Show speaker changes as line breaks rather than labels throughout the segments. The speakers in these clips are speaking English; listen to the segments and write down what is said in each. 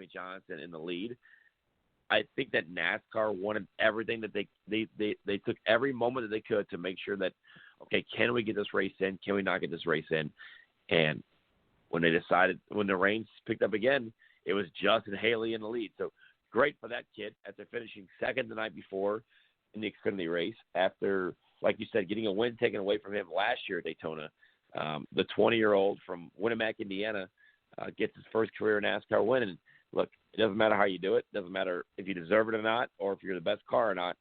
Jimmy Johnson in the lead. I think that NASCAR wanted everything that they took every moment that they could to make sure that, okay, can we get this race in? Can we not get this race in? And when the rains picked up again, it was Justin Haley in the lead. So great for that kid after finishing second the night before in the Xfinity race after, like you said, getting a win taken away from him last year at Daytona. The 20-year-old from Winamac, Indiana, gets his first career NASCAR win. And look, it doesn't matter how you do it. It doesn't matter if you deserve it or not, or if you're the best car or not.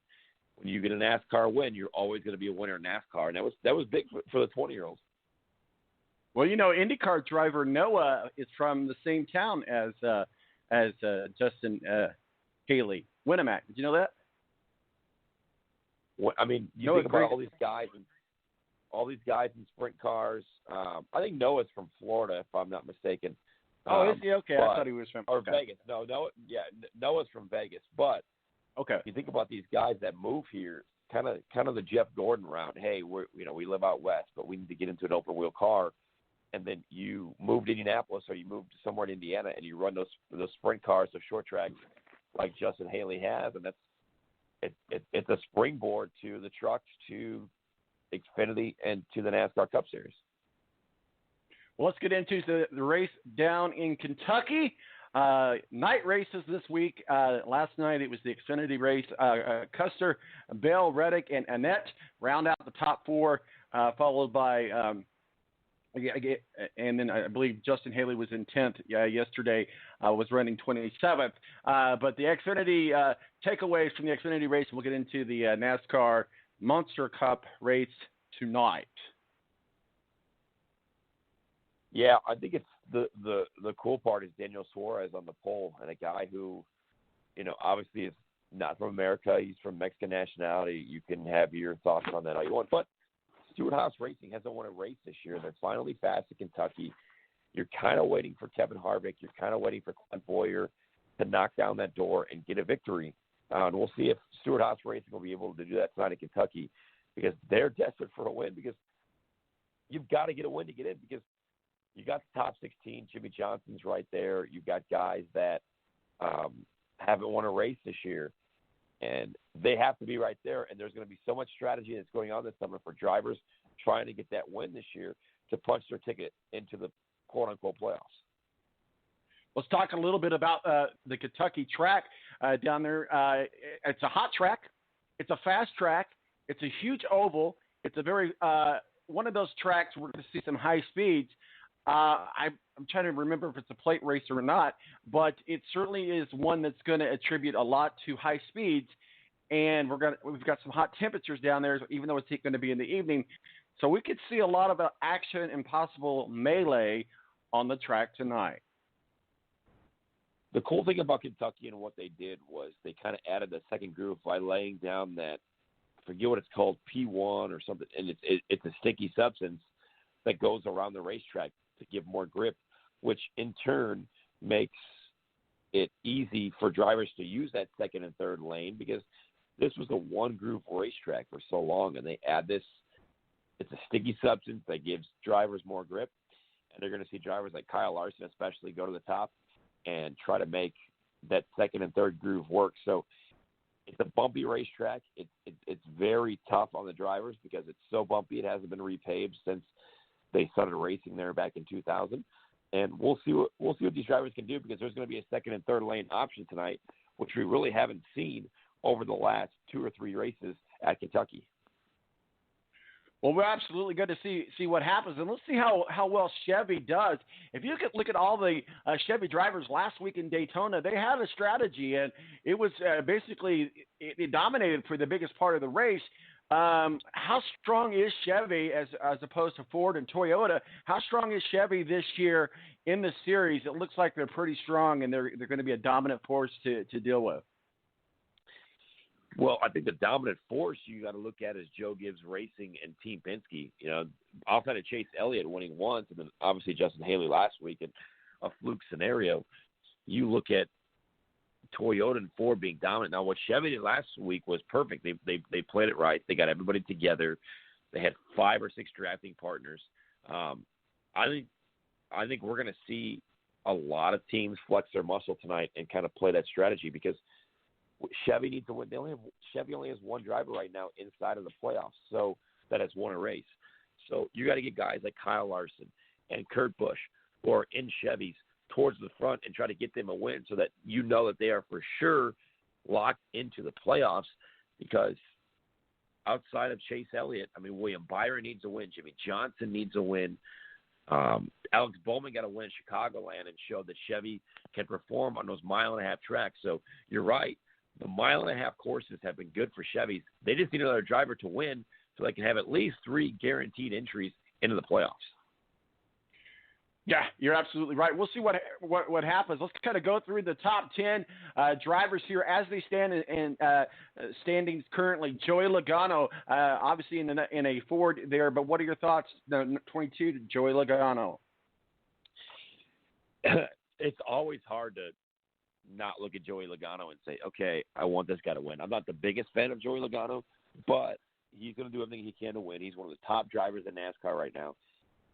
When you get a NASCAR win, you're always going to be a winner in NASCAR, and that was big for the 20-year-olds.
Well, IndyCar driver Noah is from the same town as Justin Haley, Winamac. Did you know that?
Well, I mean, you think about all these guys in sprint cars. I think Noah's from Florida, if I'm not mistaken.
Oh, is he? Okay, I thought he was from
Vegas. No, Noah's from Vegas. But
okay,
you think about these guys that move here, kind of the Jeff Gordon route. Hey, we live out west, but we need to get into an open wheel car. And then you move to Indianapolis or you move to somewhere in Indiana and you run those sprint cars, those short tracks like Justin Haley has, and it's a springboard to the trucks, to Xfinity, and to the NASCAR Cup Series.
Well, let's get into the race down in Kentucky. Night races this week. Last night it was the Xfinity race. Custer, Bell, Reddick, and Annette round out the top four, followed by and then I believe Justin Haley was in 10th yesterday, was running 27th. But the Xfinity takeaways from the Xfinity race, we'll get into the NASCAR Monster Cup race tonight.
Yeah, I think it's the cool part is Daniel Suarez on the pole, and a guy who, obviously is not from America. He's from Mexican nationality. You can have your thoughts on that all you want. But Stewart-Haas Racing hasn't won a race this year. They're finally fast at Kentucky. You're kind of waiting for Kevin Harvick. You're kind of waiting for Clint Bowyer to knock down that door and get a victory. And we'll see if Stewart-Haas Racing will be able to do that tonight in Kentucky, because they're desperate for a win, because you've got to get a win to get in, because you got the top 16. Jimmy Johnson's right there. You've got guys that haven't won a race this year, and they have to be right there. And there's going to be so much strategy that's going on this summer for drivers trying to get that win this year to punch their ticket into the quote-unquote playoffs.
Let's talk a little bit about the Kentucky track down there. It's a hot track. It's a fast track. It's a huge oval. It's a very one of those tracks we're going to see some high speeds. I'm trying to remember if it's a plate race or not, but it certainly is one that's going to attribute a lot to high speeds. And we've got some hot temperatures down there, even though it's going to be in the evening. So we could see a lot of action and possible melee on the track tonight.
The cool thing about Kentucky and what they did was they kind of added the second groove by laying down that, I forget what it's called, P1 or something, and it's a sticky substance that goes around the racetrack to give more grip, which in turn makes it easy for drivers to use that second and third lane, because this was a one-groove racetrack for so long, and they add this. It's a sticky substance that gives drivers more grip, and they're going to see drivers like Kyle Larson especially go to the top and try to make that second and third groove work. So it's a bumpy racetrack. It's very tough on the drivers because it's so bumpy. It hasn't been repaved since they started racing there back in 2000. And we'll see what these drivers can do, because there's going to be a second and third lane option tonight, which we really haven't seen over the last 2 or 3 races at Kentucky.
Well, we're absolutely good to see what happens, and let's see how well Chevy does. If you could look at all the Chevy drivers last week in Daytona, they had a strategy, and it was basically it dominated for the biggest part of the race. How strong is Chevy as opposed to Ford and Toyota? How strong is Chevy this year in the series? It looks like they're pretty strong, and they're going to be a dominant force to deal with.
Well, I think the dominant force you got to look at is Joe Gibbs Racing and Team Penske. Outside of Chase Elliott winning once, and then obviously Justin Haley last week in a fluke scenario, you look at Toyota and Ford being dominant. Now, what Chevy did last week was perfect. They played it right. They got everybody together. They had 5 or 6 drafting partners. I think we're going to see a lot of teams flex their muscle tonight and kind of play that strategy because Chevy needs to win. Chevy only has one driver right now inside of the playoffs, so that has won a race. So you got to get guys like Kyle Larson and Kurt Busch who are in Chevys towards the front and try to get them a win so that you know that they are for sure locked into the playoffs because outside of Chase Elliott, I mean, William Byron needs a win. Jimmy Johnson needs a win. Alex Bowman got to win Chicagoland and showed that Chevy can perform on those mile-and-a-half tracks. So you're right. The mile-and-a-half courses have been good for Chevys. They just need another driver to win so they can have at least 3 guaranteed entries into the playoffs.
Yeah, you're absolutely right. We'll see what happens. Let's kind of go through the top 10 drivers here as they stand in standings currently. Joey Logano, obviously in a Ford there, but what are your thoughts? 22 to Joey Logano.
It's always hard to not look at Joey Logano and say, okay, I want this guy to win. I'm not the biggest fan of Joey Logano, but he's going to do everything he can to win. He's one of the top drivers in NASCAR right now.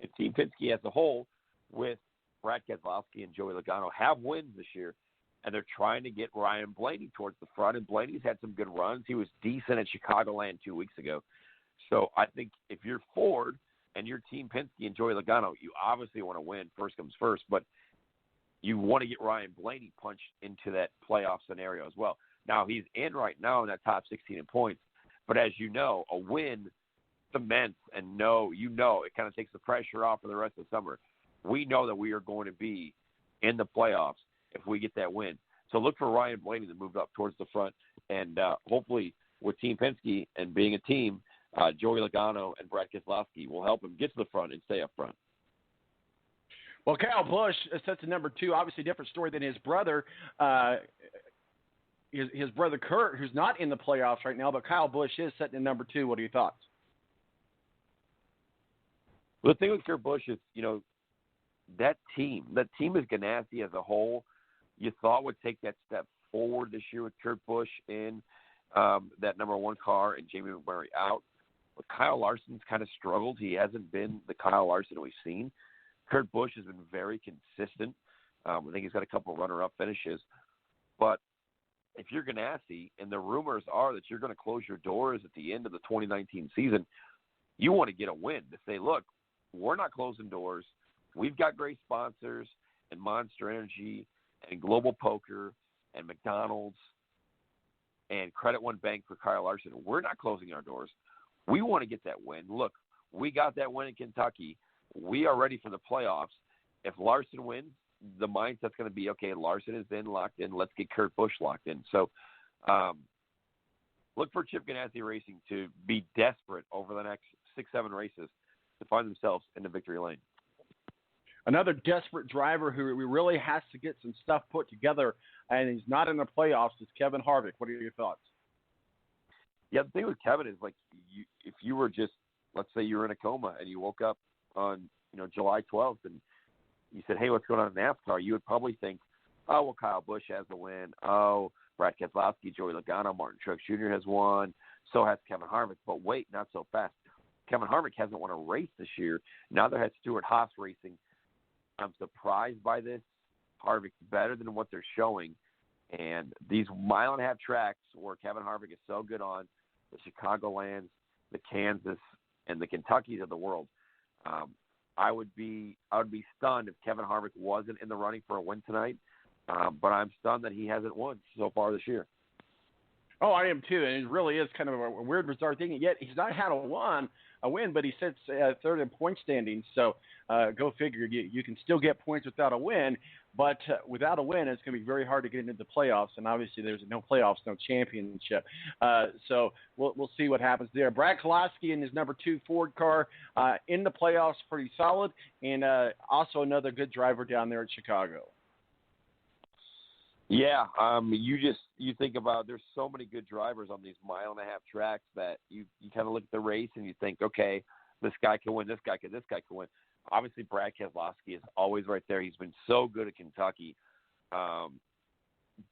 And Team Penske as a whole, with Brad Keselowski and Joey Logano, have wins this year, and they're trying to get Ryan Blaney towards the front, and Blaney's had some good runs. He was decent at Chicagoland 2 weeks ago. So I think if you're Ford and you're Team Penske and Joey Logano, you obviously want to win. First comes first, but you want to get Ryan Blaney punched into that playoff scenario as well. Now, he's in right now in that top 16 in points, but as you know, a win cements and it kind of takes the pressure off for the rest of the summer. We know that we are going to be in the playoffs if we get that win. So look for Ryan Blaney to move up towards the front, and hopefully with Team Penske and being a team, Joey Logano and Brad Keselowski will help him get to the front and stay up front.
Well, Kyle Busch sets to number 2. Obviously, different story than his brother. His brother Kurt, who's not in the playoffs right now, but Kyle Busch is set to number 2. What are your thoughts?
Well, the thing with Kurt Busch is, that team is Ganassi as a whole. You thought would take that step forward this year with Kurt Busch in that number 1 car and Jamie McMurray out. But Kyle Larson's kind of struggled. He hasn't been the Kyle Larson we've seen. Kurt Busch has been very consistent. I think he's got a couple runner-up finishes. But if you're Ganassi, and the rumors are that you're going to close your doors at the end of the 2019 season, you want to get a win to say, look, we're not closing doors. We've got great sponsors and Monster Energy and Global Poker and McDonald's and Credit One Bank for Kyle Larson. We're not closing our doors. We want to get that win. Look, we got that win in Kentucky. We are ready for the playoffs. If Larson wins, the mindset's going to be, okay, Larson is in, locked in. Let's get Kurt Busch locked in. So look for Chip Ganassi Racing to be desperate over the next 6-7 races to find themselves in the victory lane.
Another desperate driver who really has to get some stuff put together, and he's not in the playoffs, is Kevin Harvick. What are your thoughts?
Yeah, the thing with Kevin is, like, if you were just, let's say you were in a coma and you woke up on, July 12th and you said, hey, what's going on in NASCAR? You would probably think, oh, well, Kyle Busch has the win. Oh, Brad Keselowski, Joey Logano, Martin Truex Jr. has won. So has Kevin Harvick. But wait, not so fast. Kevin Harvick hasn't won a race this year. Neither has Stuart Haas Racing. I'm surprised by this. Harvick's better than what they're showing. And these mile-and-a-half tracks where Kevin Harvick is so good on, the Chicagolands, the Kansas, and the Kentuckys of the world, I would be stunned if Kevin Harvick wasn't in the running for a win tonight. But I'm stunned that he hasn't won so far this year.
Oh, I am too, and it really is kind of a weird, bizarre thing. Yet he's not had a win, but he sits third in point standings. So go figure. You can still get points without a win, but without a win, it's going to be very hard to get into the playoffs. And obviously, there's no playoffs, no championship. So we'll see what happens there. Brad Keselowski in his number 2 Ford car in the playoffs, pretty solid, and also another good driver down there at Chicago.
Yeah, you think about, there's so many good drivers on these mile-and-a-half tracks that you kind of look at the race and you think, okay, this guy can win, this guy can win. Obviously, Brad Keselowski is always right there. He's been so good at Kentucky.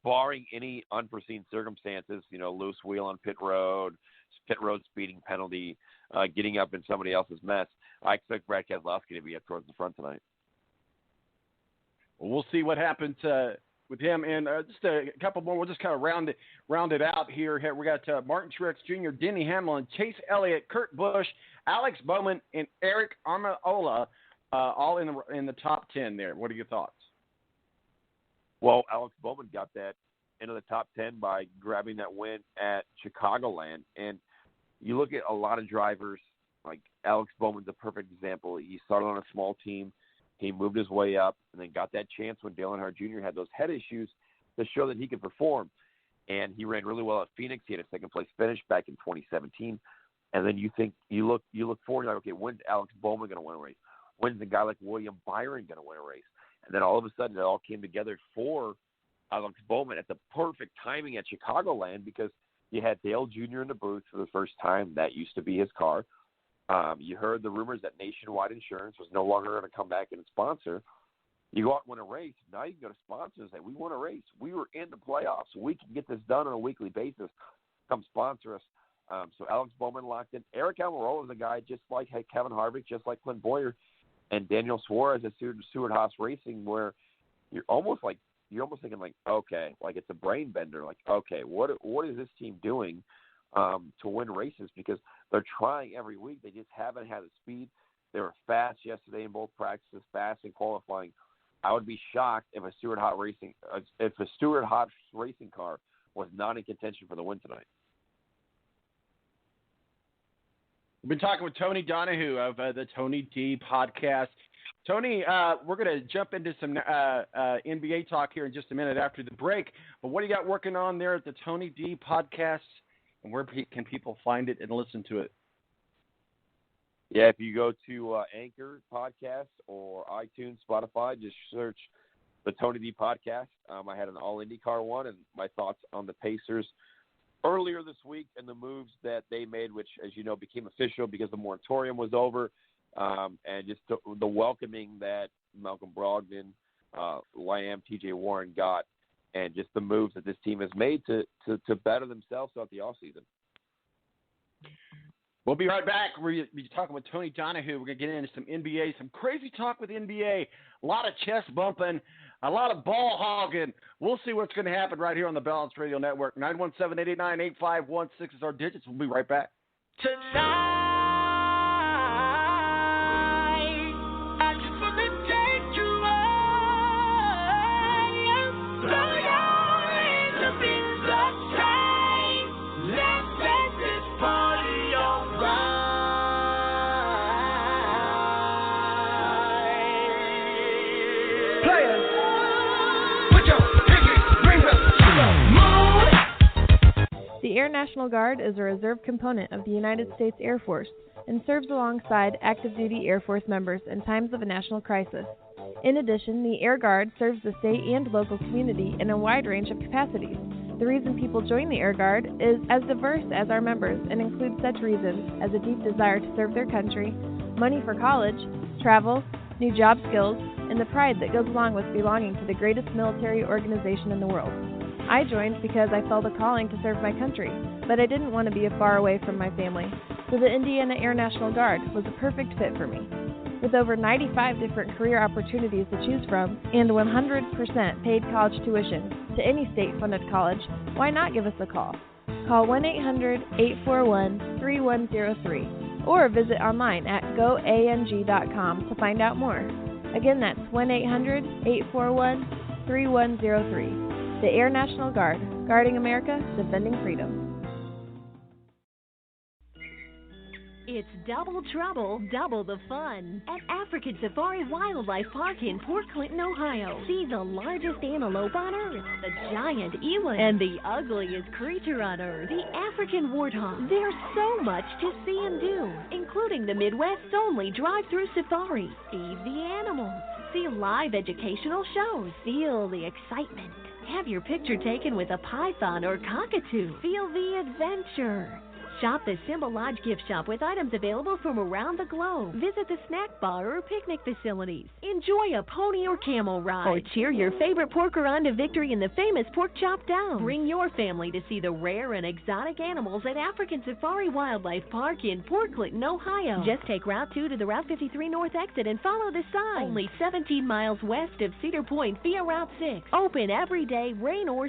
Barring any unforeseen circumstances, loose wheel on pit road speeding penalty, getting up in somebody else's mess, I expect Brad Keselowski to be up towards the front tonight.
we'll see what happens with him. And just a couple more. We'll just kind of round it out here. We got Martin Truex Jr., Denny Hamlin, Chase Elliott, Kurt Busch, Alex Bowman, and Eric Almirola, all in the top 10 there. What are your thoughts?
Well, Alex Bowman got that into the top 10 by grabbing that win at Chicagoland. And you look at a lot of drivers, like Alex Bowman's a perfect example. He started on a small team. He moved his way up and then got that chance when Dale Earnhardt Jr. had those head issues to show that he could perform. And he ran really well at Phoenix. He had a second-place finish back in 2017. And then you look forward, you're like, okay, when's Alex Bowman going to win a race? When's a guy like William Byron going to win a race? And then all of a sudden it all came together for Alex Bowman at the perfect timing at Chicagoland, because you had Dale Jr. in the booth for the first time. That used to be his car. You heard the rumors that Nationwide Insurance was no longer going to come back and sponsor. You go out and win a race. Now you can go to sponsors and say, we won a race. We were in the playoffs. We can get this done on a weekly basis. Come sponsor us. So Alex Bowman locked in. Eric Almirola is a guy just like Kevin Harvick, just like Clint Boyer, and Daniel Suarez at Stewart-Haas Racing, where you're almost thinking like, okay, like it's a brain bender. Like, okay, what is this team doing to win races? Because they're trying every week. They just haven't had the speed. They were fast yesterday in both practices, fast in qualifying. I would be shocked if a Stewart-Haas racing car was not in contention for the win tonight.
We've been talking with Tony Donouhue of the Tony D podcast. Tony, we're going to jump into some NBA talk here in just a minute after the break. But what do you got working on there at the Tony D podcast, and where can people find it and listen to it?
Yeah, if you go to Anchor Podcast or iTunes, Spotify, just search the Tony D podcast. I had an all IndyCar one, and my thoughts on the Pacers earlier this week and the moves that they made, which, as you know, became official because the moratorium was over, and just the welcoming that Malcolm Brogdon, Lamb, TJ Warren got, and just the moves that this team has made to better themselves throughout the offseason.
We'll be right back. We're talking with Tony Donouhue. We're going to get into some NBA, some crazy talk with NBA, a lot of chest bumping, a lot of ball hogging. We'll see what's going to happen right here on the Balance Radio Network. 917-889-8516 is our digits. We'll be right back.
Tonight, I just want to take you away. Blow your hands up in the sky. Let's make this party alright. Players, put your pinky rings up to the moon.
The Air National Guard is a reserve component of the United States Air Force and serves alongside active-duty Air Force members in times of a national crisis. In addition, the Air Guard serves the state and local community in a wide range of capacities. The reason people join the Air Guard is as diverse as our members and includes such reasons as a deep desire to serve their country, money for college, travel, new job skills, and the pride that goes along with belonging to the greatest military organization in the world. I joined because I felt a calling to serve my country, but I didn't want to be far away from my family, so the Indiana Air National Guard was a perfect fit for me. With over 95 different career opportunities to choose from and 100% paid college tuition to any state-funded college, why not give us a call? Call 1-800-841-3103 or visit online at goang.com to find out more. Again, that's 1-800-841-3103. The Air National Guard, guarding America, defending freedom.
It's double trouble, double the fun at African Safari Wildlife Park in Port Clinton, Ohio. See the largest antelope on Earth, the giant eland, and the ugliest creature on Earth, the African warthog. There's so much to see and do, including the Midwest's only drive-through safari. Feed the animals, see live educational shows, feel the excitement. Have your picture taken with a python or cockatoo. Feel the adventure. Shop the Symbol Lodge gift shop with items available from around the globe. Visit the snack bar or picnic facilities. Enjoy a pony or camel ride. Or cheer your favorite porker on to victory in the famous Pork Chop Down. Bring your family to see the rare and exotic animals at African Safari Wildlife Park in Port Clinton, Ohio. Just take Route 2 to the Route 53 North exit and follow the sign. Only 17 miles west of Cedar Point via Route 6. Open every day, rain or